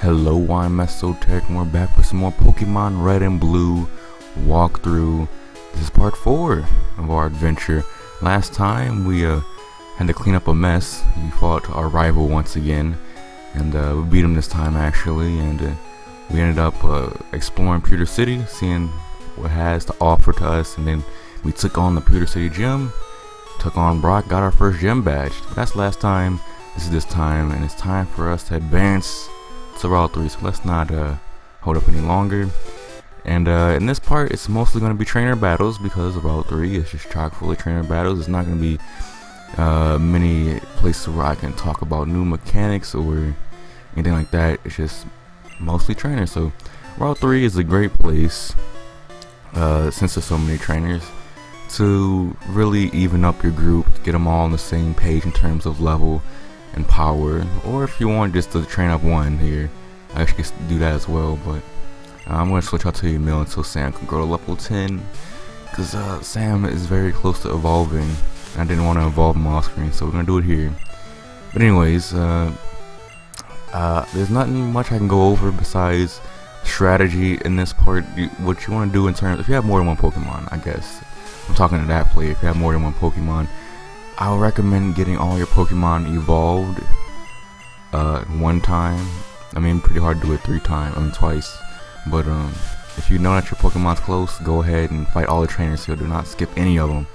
Hello, I'm Mesotech, and we're back with some more Pokemon Red and Blue walkthrough. This is part 4 of our adventure. Last time we had to clean up a mess. We fought our rival once again, and we beat him this time actually, and we ended up exploring Pewter City, seeing what it has to offer to us, and then we took on the Pewter City Gym, took on Brock, got our first gym badge. That's last time. This is this time, and it's time for us to advance to Route 3, so let's not hold up any longer. And in this part, it's mostly going to be trainer battles, because Route 3 is just chock full of trainer battles. It's not going to be many places where I can talk about new mechanics or anything like that. It's just mostly trainers. So Route 3 is a great place, since there's so many trainers, to really even up your group, get them all on the same page in terms of level and power. Or if you want just to train up one here, I actually can do that as well. But I'm going to switch out to Emil until Sam can grow to level 10, because Sam is very close to evolving. I didn't want to evolve him off screen, so we're going to do it here. But anyways, there's nothing much I can go over besides strategy in this part. What you want to do in terms, if you have more than one Pokemon, I guess I'm talking to that player. If you have more than one Pokemon, I would recommend getting all your Pokemon evolved one time. I mean, pretty hard to do it twice. But if you know that your Pokemon's close, go ahead and fight all the trainers here. Do not skip any of them,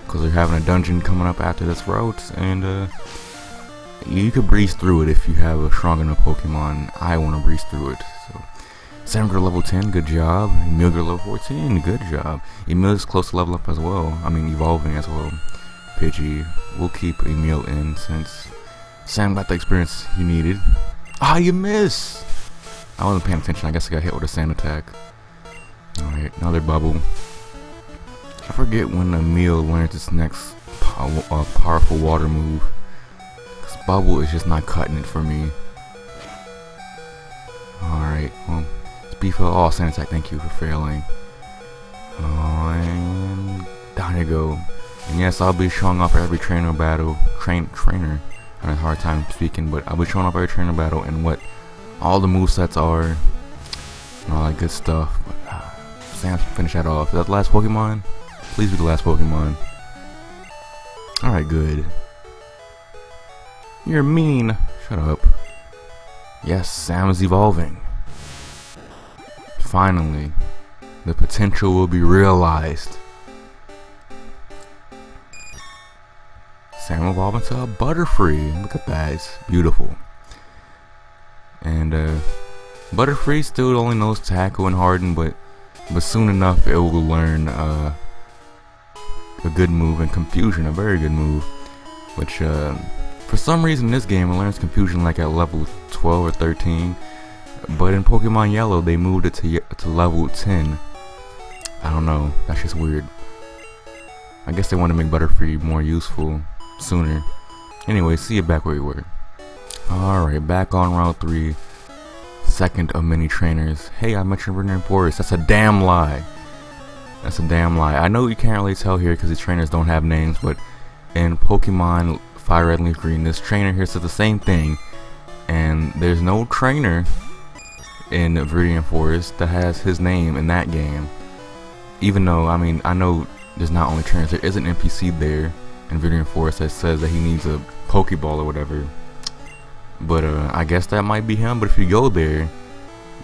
because they're having a dungeon coming up after this route, and you could breeze through it if you have a strong enough Pokemon. I want to breeze through it. So Sam grew to level 10, good job. Emil grew to level 14, good job. Emil is close to level up as well. I mean, evolving as well. Pidgey, we'll keep Emil in since Sam got the experience you needed. Ah, you missed! I wasn't paying attention. I guess I got hit with a sand attack. Alright, another bubble. I forget when Emil learns its next powerful water move, because bubble is just not cutting it for me. Alright, well, speed for all sand attack. Thank you for failing. And down you go. And yes, I'll be showing off every trainer battle. Trainer. I had a hard time speaking, but I'll be showing off every trainer battle and what all the movesets are and all that good stuff. But Sam, finish that off. Is that the last Pokemon? Please be the last Pokemon. Alright, good. You're mean. Shut up. Yes, Sam is evolving. Finally, the potential will be realized. Sam evolved into a Butterfree. Look at that, it's beautiful. And Butterfree still only knows Tackle and Harden, but soon enough it will learn a good move, and Confusion, a very good move, which for some reason in this game it learns Confusion like at level 12 or 13, but in Pokemon Yellow they moved it to level 10. I don't know, that's just weird. I guess they want to make Butterfree more useful sooner. Anyway, see you back where we were. Alright, back on Route 3. Second of many trainers. Hey, I mentioned Viridian Forest. That's a damn lie. That's a damn lie. I know you can't really tell here because these trainers don't have names, but in Pokemon Fire Red and Leaf Green, this trainer here says the same thing, and there's no trainer in Viridian Forest that has his name in that game. Even though, I mean, I know there's not only trainers, there is an NPC there in Viridian Forest that says that he needs a Pokeball or whatever. But I guess that might be him. But if you go there,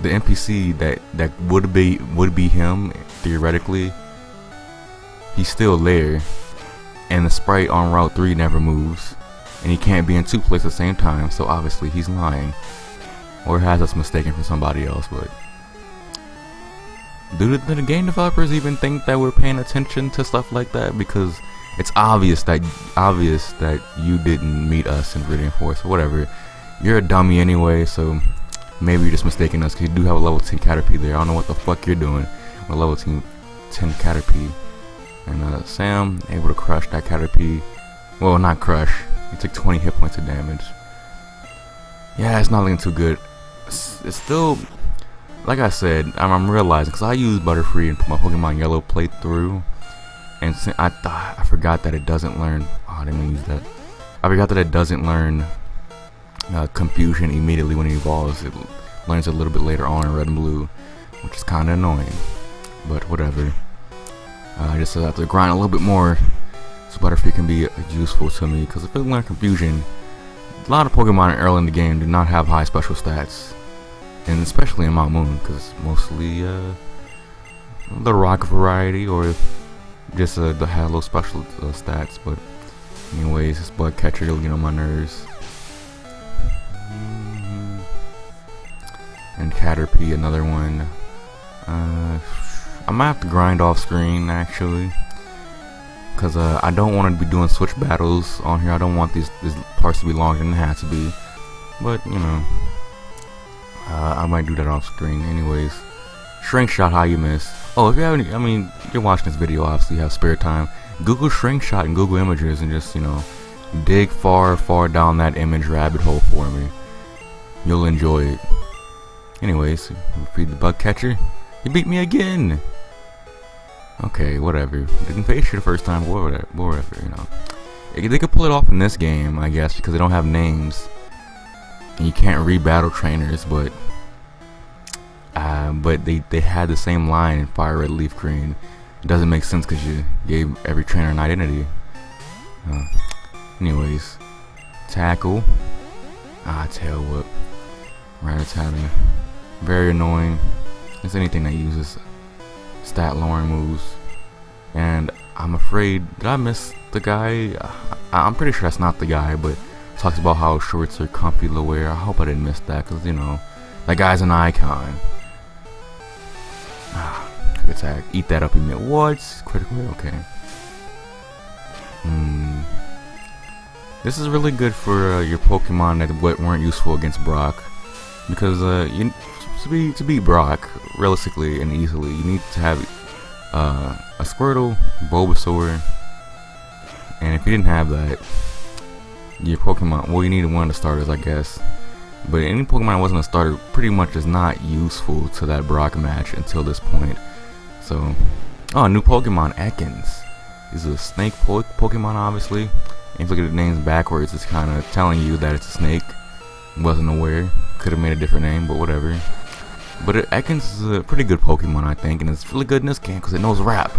the NPC that would be him theoretically, he's still there, and the sprite on Route 3 never moves, and he can't be in two places at the same time. So obviously he's lying, or has us mistaken for somebody else. But do the game developers even think that we're paying attention to stuff like that? Because it's obvious that you didn't meet us in Viridian Forest or whatever. You're a dummy anyway, so maybe you're just mistaking us, because you do have a level 10 Caterpie there. I don't know what the fuck you're doing with a level 10 Caterpie. And Sam able to crush that Caterpie. Well, not crush. He took 20 hit points of damage. Yeah, it's not looking too good. It's still, like I said, I'm realizing, because I used Butterfree in my Pokemon Yellow playthrough, and I forgot that it doesn't learn. Oh, I didn't even use that. I forgot that it doesn't learn Confusion immediately when it evolves. learns it a little bit later on in Red and Blue, which is kind of annoying, but whatever. I just have to grind a little bit more so Butterfree can be useful to me, because if I learn Confusion, a lot of Pokemon early in the game do not have high special stats, and especially in Mount Moon, because it's mostly the rock variety, or just the have low special stats. But anyways, this bug catcher will get on my nerves. And Caterpie, another one. I might have to grind off screen actually, because I don't want to be doing switch battles on here. I don't want these parts to be longer than it has to be, but you know, I might do that off screen. Anyways, Shrink Shot, how you miss? Oh, if you have any, I mean, you're watching this video, obviously you have spare time. Google Shrink Shot and Google Images and just, you know, dig far down that image rabbit hole for me. You'll enjoy it. Anyways, feed the bug catcher. You beat me again. Okay, whatever. Didn't face you the first time, whatever, you know. They could pull it off in this game, I guess, because they don't have names. And you can't re-battle trainers, but they had the same line in Fire Red Leaf Green. It doesn't make sense because you gave every trainer an identity. Anyways, Tackle. Tail Whip. Rattata. Very annoying. It's anything that uses stat lowering moves. And I'm afraid, did I miss the guy? I'm pretty sure that's not the guy, but talks about how shorts are comfy to wear. I hope I didn't miss that, because you know, that guy's an icon. Attack. Eat that up in there. What? Critical. Okay. This is really good for your Pokemon that weren't useful against Brock, because to beat Brock realistically and easily, you need to have a Squirtle, Bulbasaur, and if you didn't have that, your Pokemon, well, you needed one of the starters, I guess. But any Pokemon that wasn't a starter pretty much is not useful to that Brock match until this point. So, new Pokemon, Ekans. This is a snake Pokemon, obviously. And if you look at the names backwards, it's kind of telling you that it's a snake. Wasn't aware. Could have made a different name, but whatever. But Ekans is a pretty good Pokemon, I think, and it's really good in this game because it knows Wrap.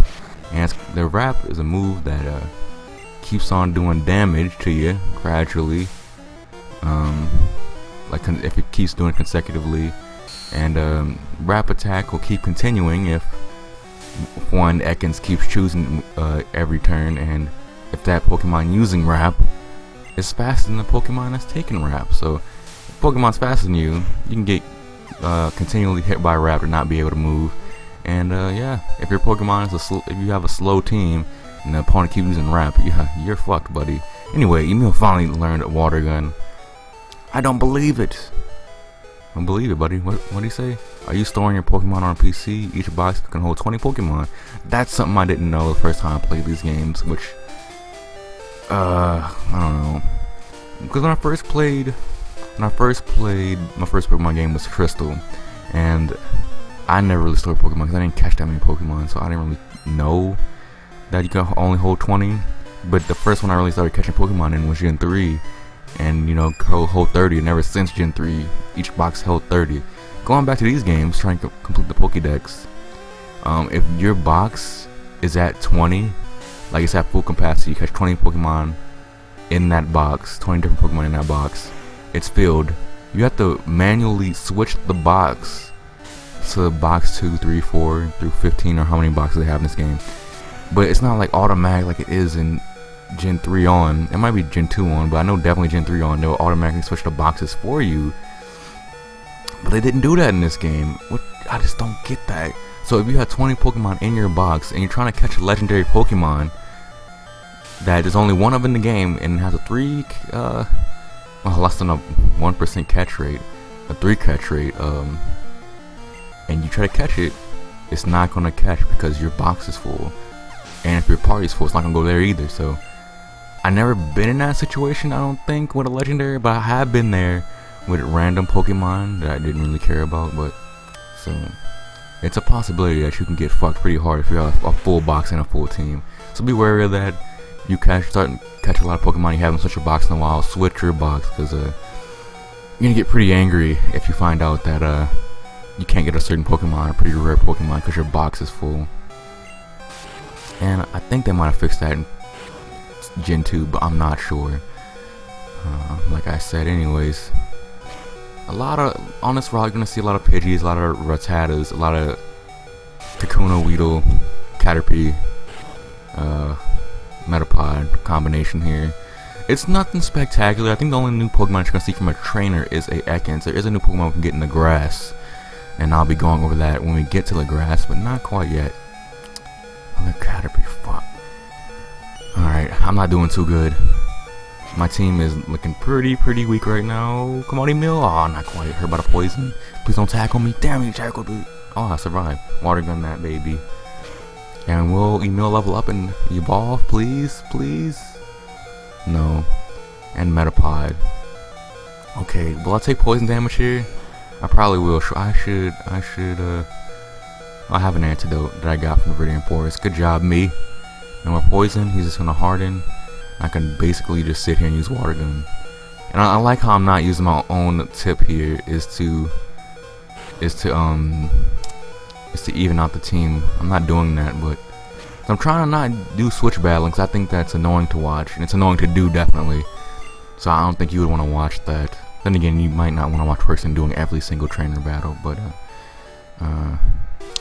And the Wrap is a move that keeps on doing damage to you gradually. Like if it keeps doing it consecutively, and Wrap attack will keep continuing if one Ekans keeps choosing every turn, and if that Pokemon using Wrap is faster than the Pokemon that's taking Wrap. So if Pokemon's faster than you, you can get continually hit by Wrap and not be able to move. And yeah, if your Pokemon is if you have a slow team and the opponent keeps using Wrap, yeah, you're fucked, buddy. Anyway, Emil finally learned Water Gun. I don't believe it. I don't believe it, buddy. What do you say? Are you storing your Pokemon on PC? Each box can hold 20 Pokemon. That's something I didn't know the first time I played these games, which I don't know. Because when I first played my first Pokemon game was Crystal, and I never really stored Pokemon because I didn't catch that many Pokemon, so I didn't really know that you can only hold 20. But the first one I really started catching Pokemon in was Gen 3, and you know, hold 30, and ever since Gen 3 each box held 30. Going back to these games, trying to complete the Pokédex, if your box is at 20, like it's at full capacity, you catch 20 Pokemon in that box, 20 different Pokemon in that box, it's filled. You have to manually switch the box to box 2, 3, 4 through 15, or how many boxes they have in this game. But it's not like automatic like it is in Gen 3 on. It might be Gen 2 on, but I know definitely Gen 3 on, they'll automatically switch the boxes for you. But they didn't do that in this game. I just don't get that. So if you have 20 Pokemon in your box and you're trying to catch a legendary Pokemon that there's only one of in the game and has a less than a 1% catch rate, a 3 catch rate, and you try to catch it, it's not gonna catch because your box is full. And if your party's full, it's not gonna go there either. So I never been in that situation, I don't think, with a legendary, but I have been there with random Pokemon that I didn't really care about. But so it's a possibility that you can get fucked pretty hard if you have a full box and a full team. So be wary of that. You start to catch a lot of Pokemon you haven't switched your box in a while, switch your box, because you're gonna get pretty angry if you find out that you can't get a certain Pokemon, a pretty rare Pokemon, because your box is full. And I think they might have fixed that in Gen 2, but I'm not sure. Like I said, anyways, on this route you're gonna see a lot of Pidgeys, a lot of Rattatas, a lot of Kakuna, Weedle, Caterpie, Metapod combination here. It's nothing spectacular. I think the only new Pokemon you're gonna see from a trainer is a Ekans. There is a new Pokemon we can get in the grass, and I'll be going over that when we get to the grass, but not quite yet. Another Caterpie, fuck. Alright, I'm not doing too good. My team is looking pretty weak right now. Come on, Emil. Oh, not quite. Hurt by the poison. Please don't tackle me. Damn, you tackled me. Oh, I survived. Water gun that baby. And will Emil level up and evolve, please? Please? No. And Metapod. Okay, will I take poison damage here? I probably will. I have an antidote that I got from Viridian Forest. Good job, me. No more poison. He's just gonna harden. I can basically just sit here and use water gun. And I like how I'm not using my own tip here is to even out the team. I'm not doing that, but I'm trying to not do switch battling because I think that's annoying to watch, and it's annoying to do definitely. So I don't think you would want to watch that. Then again, you might not want to watch a person doing every single trainer battle, but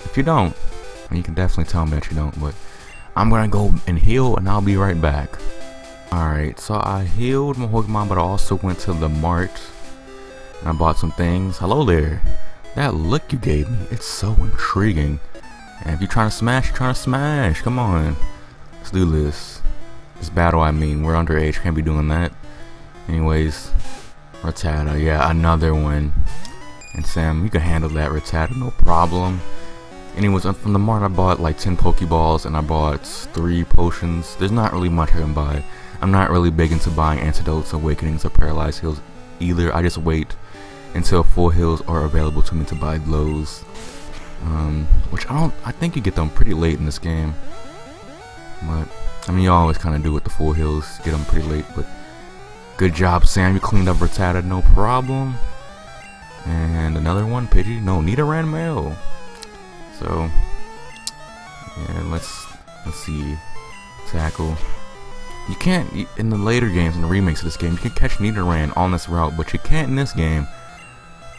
if you don't, you can definitely tell me that you don't. But I'm gonna go and heal, and I'll be right back. Alright, so I healed my Pokemon, but I also went to the mart and I bought some things. Hello there. That look you gave me, it's so intriguing. And if you're trying to smash, you're trying to smash. Come on. Let's do this. This battle, I mean, we're underage, can't be doing that. Anyways, Rattata, yeah, another one. And Sam, you can handle that, Rattata, no problem. Anyways, from the mart I bought like 10 Pokeballs and I bought 3 potions. There's not really much I can buy. I'm not really big into buying antidotes, awakenings, or paralyzed heals either. I just wait until full heals are available to me to buy those. Which I think you get them pretty late in this game. But I mean, you always kind of do with the full heals, get them pretty late. But good job, Sam. You cleaned up Rattata, no problem. And another one, Pidgey. No, Nidoran male. So yeah, let's see. Tackle. You can't, in the later games, in the remakes of this game, you can catch Nidoran on this route, but you can't in this game.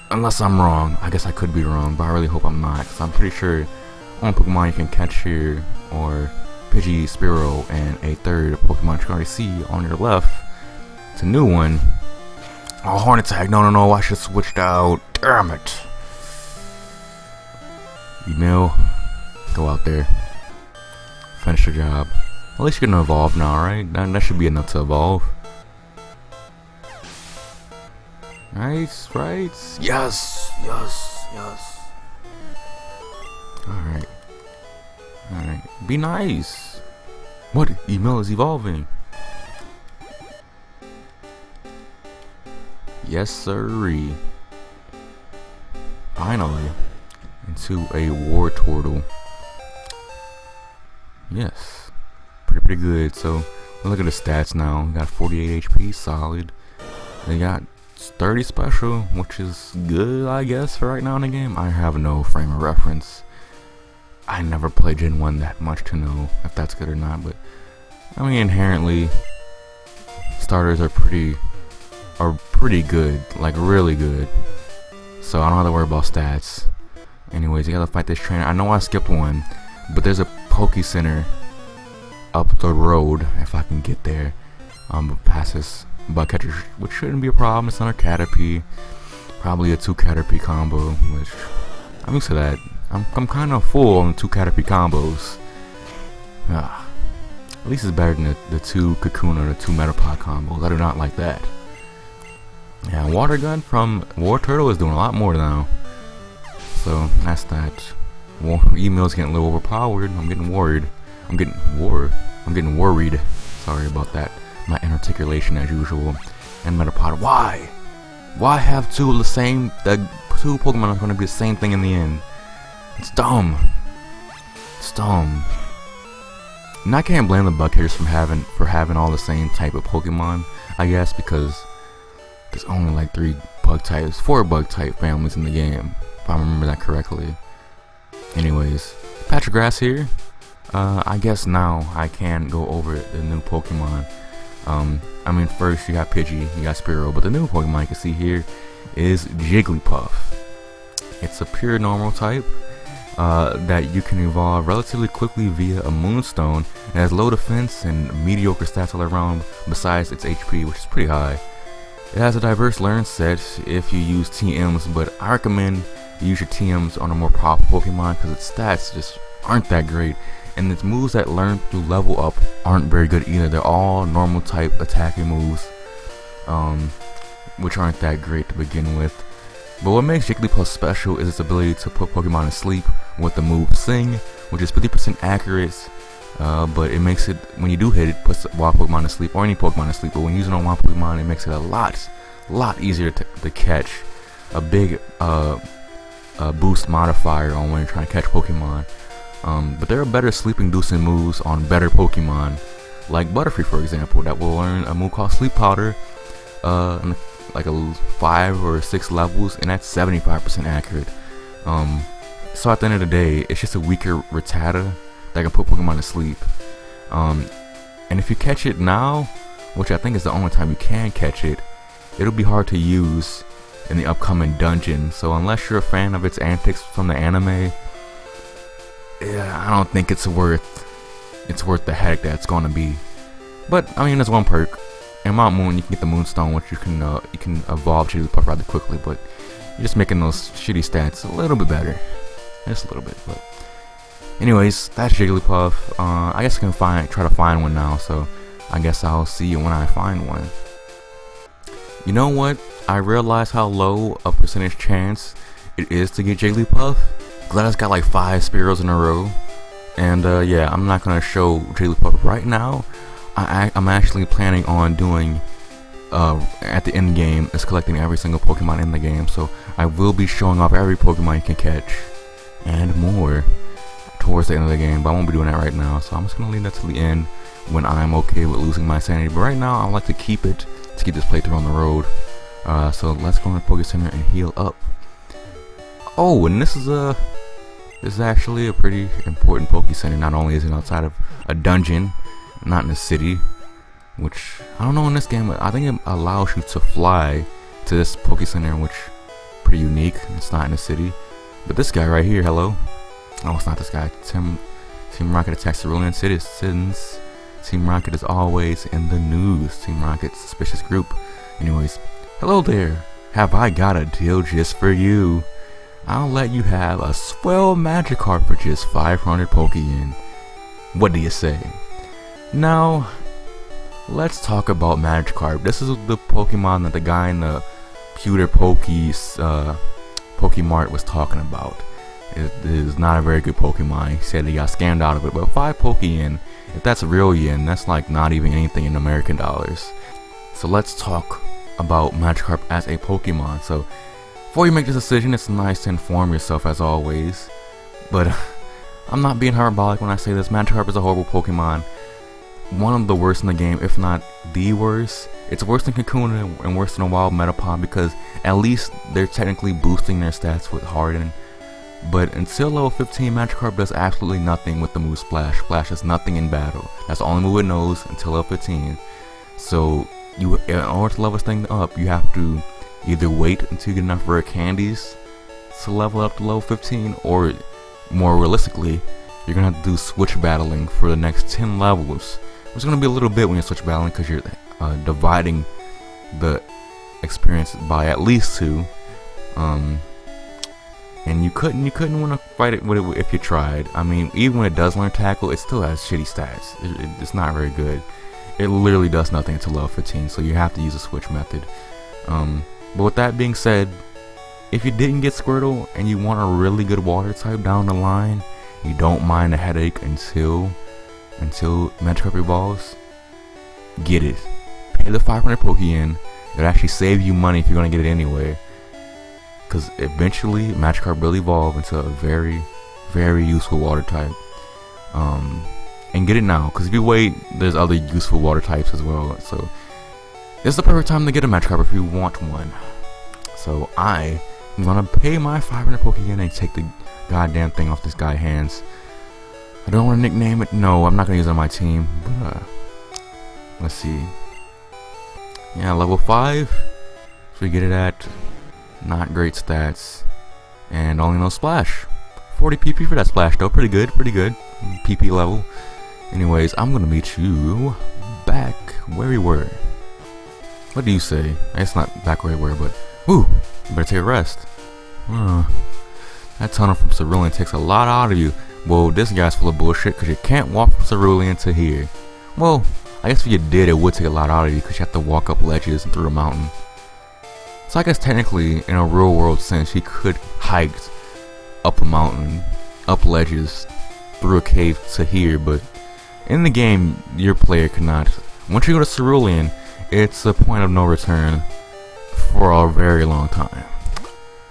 Unless I'm wrong. I guess I could be wrong, but I really hope I'm not, because I'm pretty sure one Pokemon you can catch here, or Pidgey, Spearow, and a third Pokemon you can already see on your left. It's a new one. Oh, Horn Attack. No, I should have switched out. Damn it. Emil, go out there. Finish your job. At least you're gonna evolve now, right? That should be enough to evolve. Right? Yes. Alright. Be nice. What? Emil is evolving. Yes, sirree. Finally. Into a Wartortle. Yes. Pretty good. So look at the stats now. We got 48 HP, solid. They got 30 special, which is good, I guess, for right now in the game. I have no frame of reference. I never played Gen 1 that much to know if that's good or not, but I mean, inherently, starters are pretty good, like really good. So I don't have to worry about stats. Anyways, you gotta fight this trainer. I know I skipped one, but there's a Poke Center up the road if I can get there. Past this bug catcher, which shouldn't be a problem. It's another Caterpie, probably a 2 Caterpie combo, which I'm used to that. I'm kind of full on the 2 Caterpie combos. At least it's better than the 2 Kakuna or the 2 Metapod combos. I do not like that. Yeah, Water Gun from Wartortle is doing a lot more now. So that's that. Emil's getting a little overpowered. I'm getting worried. I'm getting worried. Sorry about that. My inarticulation as usual. And Metapod. Why? Why have two of the same? The 2 Pokemon are going to be the same thing in the end. It's dumb. It's dumb. And I can't blame the Buckheaders for having all the same type of Pokemon. I guess because there's only like 3 bug types, 4 bug type families in the game, if I remember that correctly. Anyways, patch of grass here. I guess now I can go over the new Pokemon. I mean, first you got Pidgey, you got Spearow, but the new Pokemon you can see here is Jigglypuff. It's a pure normal type that you can evolve relatively quickly via a Moonstone. It has low defense and mediocre stats all around besides its HP, which is pretty high. It has a diverse learn set if you use TMs, but I recommend you use your TMs on a more powerful Pokemon because its stats just aren't that great. And its moves that learn through level up aren't very good either. They're all normal type attacking moves, which aren't that great to begin with. But what makes Jigglypuff special is its ability to put Pokemon to sleep with the move Sing, which is 50% accurate, but it makes it, when you do hit it, puts wild Pokemon to sleep, or any Pokemon to sleep. But when using on wild Pokemon, it makes it a lot easier to catch. A big boost modifier on when you're trying to catch Pokemon. But there are better sleep-inducing moves on better Pokemon, like Butterfree, for example, that will learn a move called Sleep Powder, like 5 or 6 levels, and that's 75% accurate. So at the end of the day, it's just a weaker Rattata that can put Pokemon to sleep. And if you catch it now, which I think is the only time you can catch it, it'll be hard to use in the upcoming dungeon. So unless you're a fan of its antics from the anime, yeah, I don't think it's worth the headache that it's gonna be. But I mean, there's one perk. In Mount Moon, you can get the Moonstone, which you can evolve Jigglypuff rather quickly. But you're just making those shitty stats a little bit better, just a little bit. But anyways, that's Jigglypuff. I guess I can try to find one now. So I guess I'll see you when I find one. You know what? I realize how low a percentage chance it is to get Jigglypuff. Glad it's got like 5 Spearows in a row, and yeah, I'm not gonna show Jigglypuff right now. I'm actually planning on doing at the end game is collecting every single Pokemon in the game, so I will be showing off every Pokemon you can catch and more towards the end of the game, but I won't be doing that right now. So I'm just gonna leave that to the end when I'm okay with losing my sanity. But right now, I like to keep it to keep this playthrough on the road. So let's go in the Poké Center and heal up. Oh, and this is actually a pretty important Poké Center. Not only is it outside of a dungeon, not in the city, which I don't know in this game, but I think it allows you to fly to this Poké Center, which is pretty unique. It's not in the city. But this guy right here, hello. Oh, it's not this guy. Team Rocket attacks cerulean citizens. Team Rocket is always in the news. Team Rocket's suspicious group. Anyways, hello there. Have I got a deal just for you? I'll let you have a swell Magikarp for just 500 Pokéyen. What do you say? Now, let's talk about Magikarp. This is the Pokemon that the guy in the Pewter Pokemart was talking about. It is not a very good Pokemon. He said he got scammed out of it, but 5 Pokéyen, if that's real yen, that's like not even anything in American dollars. So let's talk about Magikarp as a Pokemon. So before you make this decision, it's nice to inform yourself as always. But I'm not being hyperbolic when I say this. Magikarp is a horrible Pokemon. One of the worst in the game, if not the worst. It's worse than Kakuna and worse than a wild Metapod because at least they're technically boosting their stats with Harden. But until level 15, Magikarp does absolutely nothing with the move Splash. Splash does nothing in battle. That's the only move it knows until level 15. So in order to level this thing up, you have to either wait until you get enough rare candies to level up to level 15, or more realistically, you're gonna have to do switch battling for the next 10 levels. It's gonna be a little bit when you switch battling because you're dividing the experience by at least 2. And you couldn't want to fight it with it if you tried. I mean, even when it does learn Tackle, it still has shitty stats. It's not very good. It literally does nothing until level 15, so you have to use a switch method. But with that being said, if you didn't get Squirtle and you want a really good water type down the line, you don't mind the headache until Magikarp evolves, get it. Pay the 500 Pokéyen. It'll actually save you money if you're gonna get it anyway. Because eventually Magikarp will evolve into a very, very useful water type. And get it now, because if you wait, there's other useful water types as well. So this is the perfect time to get a Magikarp if you want one. So I am gonna pay my 500 Pokeyen and take the goddamn thing off this guy's hands. I don't want to nickname it. No, I'm not gonna use it on my team. But let's see. Yeah, level 5. So we get it at not great stats, and only no splash. 40 PP for that splash though. Pretty good. Pretty good. PP level. Anyways, I'm gonna meet you back where we were. What do you say? It's not back where we were, but whoo, you better take a rest. That tunnel from Cerulean takes a lot out of you. Well, this guy's full of bullshit because you can't walk from Cerulean to here. Well, I guess if you did, it would take a lot out of you because you have to walk up ledges and through a mountain. So I guess technically, in a real world sense, he could hike up a mountain, up ledges, through a cave to here, but in the game, your player cannot. Once you go to Cerulean, it's a point of no return for a very long time.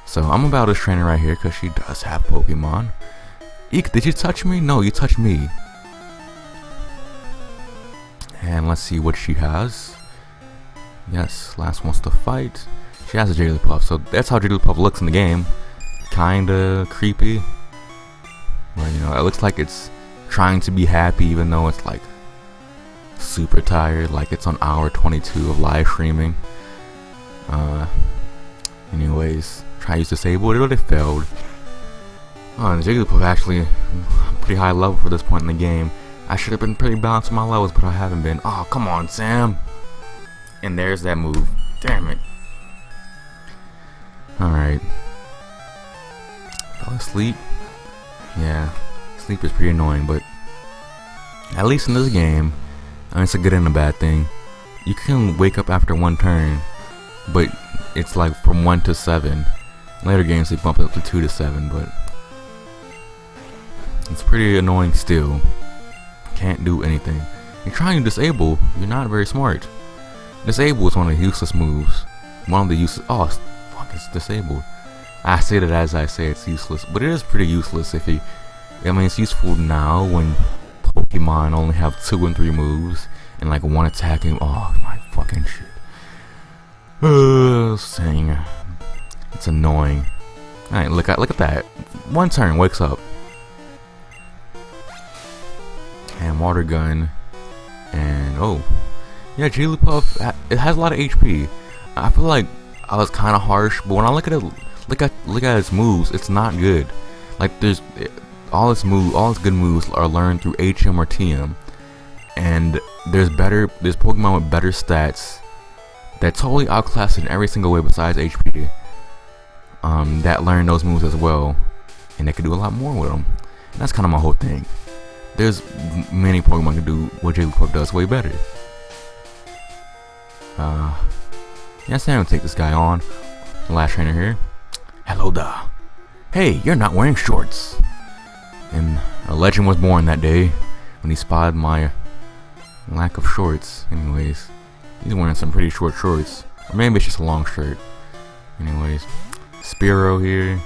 So I'm about this trainer right here because she does have Pokemon. Eek, did you touch me? No, you touched me. And let's see what she has. Yes, last wants to fight. She has a Jigglypuff, so that's how Jigglypuff looks in the game. Kinda creepy. Well, you know, it looks like it's trying to be happy even though it's like super tired, like it's on hour 22 of live streaming. Anyways, try to use disabled, it really failed. The Jigglypuff actually pretty high level for this point in the game. I should have been pretty balanced with my levels, but I haven't been. Oh, come on, Sam. And there's that move. Damn it. Alright. Fell asleep. Yeah, sleep is pretty annoying, but at least in this game, I mean, it's a good and a bad thing. You can wake up after one turn, but it's like from 1 to 7. Later games they bump it up to 2 to 7, but it's pretty annoying still. Can't do anything. You're trying to disable, you're not very smart. Disable is one of the useless moves. One of the useless. Oh, fuck, it's disabled. I say that as I say it's useless, but it is pretty useless if you. I mean, it's useful now when Pokemon only have 2 and 3 moves and like one attacking. Oh my fucking shit. Saying it's annoying. Alright, look at that. One turn wakes up. And water gun. And oh, yeah, Jigglypuff. It has a lot of HP. I feel like I was kind of harsh, but when I look at it, look at its moves, it's not good. Like there's all its good moves are learned through HM or TM, and there's Pokemon with better stats that totally outclass it in every single way besides HP. That learn those moves as well, and they can do a lot more with them. And that's kind of my whole thing. There's many Pokemon can do what Jigglypuff does way better. Yes, I'm gonna take this guy on. The last trainer here. Hello da. Hey, you're not wearing shorts. And a legend was born that day when he spotted my lack of shorts. Anyways, he's wearing some pretty short shorts. Or maybe it's just a long shirt. Anyways, Spearow here.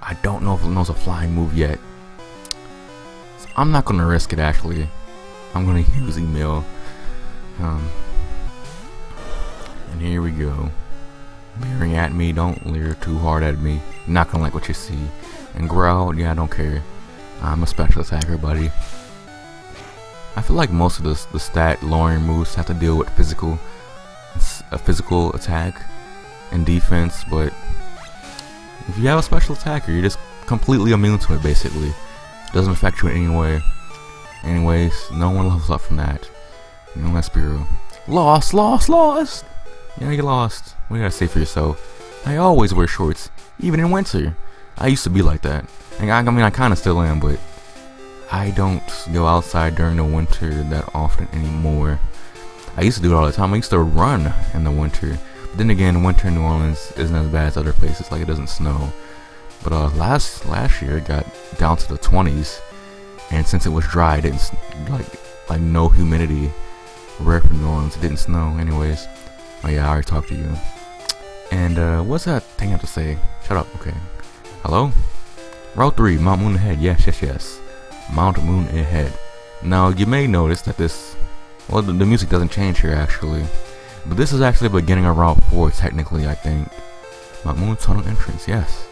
I don't know if it knows a flying move yet. So I'm not gonna risk it actually. I'm gonna use email. And here we go. Leering at me, don't leer too hard at me. You're not gonna like what you see. And growl, yeah, I don't care. I'm a special attacker, buddy. I feel like most of the stat lowering moves have to deal with a physical attack and defense, but if you have a special attacker, you're just completely immune to it basically. It doesn't affect you in any way. Anyways, no one levels up from that. You know, that's Spearow. Lost! Yeah, you lost. What do you gotta say for yourself? I always wear shorts, even in winter. I used to be like that. And I mean, I kinda still am, but I don't go outside during the winter that often anymore. I used to do it all the time. I used to run in the winter. But then again, winter in New Orleans isn't as bad as other places, like it doesn't snow. But last year it got down to the 20s, and since it was dry, it didn't like no humidity. Rare for New Orleans, it didn't snow. Anyways, oh yeah, I already talked to you. And what's that thing I have to say? Shut up. Okay. Hello? Route 3, Mount Moon ahead. Yes. Mount Moon ahead. Now you may notice that the music doesn't change here actually, but this is actually the beginning of Route 4 technically, I think. Mount Moon Tunnel entrance, yes.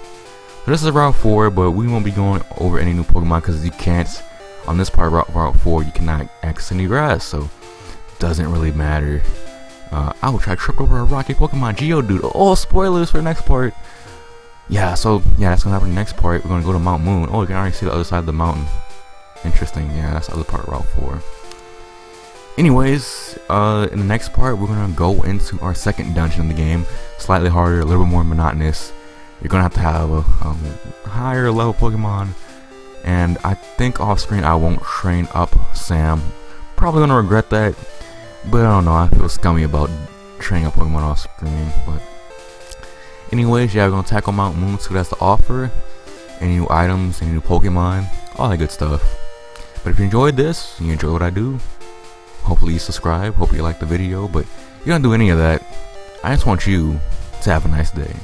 So this is Route 4, but we won't be going over any new Pokemon because you can't, on this part of Route 4, you cannot access any grass, so it doesn't really matter. Ouch, I tripped over a rocky Pokemon, Geodude. Oh, spoilers for the next part. Yeah, so, yeah, that's gonna happen in the next part. We're gonna go to Mount Moon. Oh, you can already see the other side of the mountain. Interesting, yeah, that's the other part of Route 4. Anyways, in the next part, we're gonna go into our second dungeon in the game. Slightly harder, a little bit more monotonous. You're gonna have to have a higher level Pokemon, and I think off screen I won't train up Sam. Probably gonna regret that, but I don't know. I feel scummy about training up Pokemon off screen. But anyways, yeah, we're gonna tackle Mount Moon, so that's the offer. Any new items, any new Pokemon, all that good stuff. But if you enjoyed this, you enjoy what I do, hopefully you subscribe, hopefully you like the video. But you don't do any of that. I just want you to have a nice day.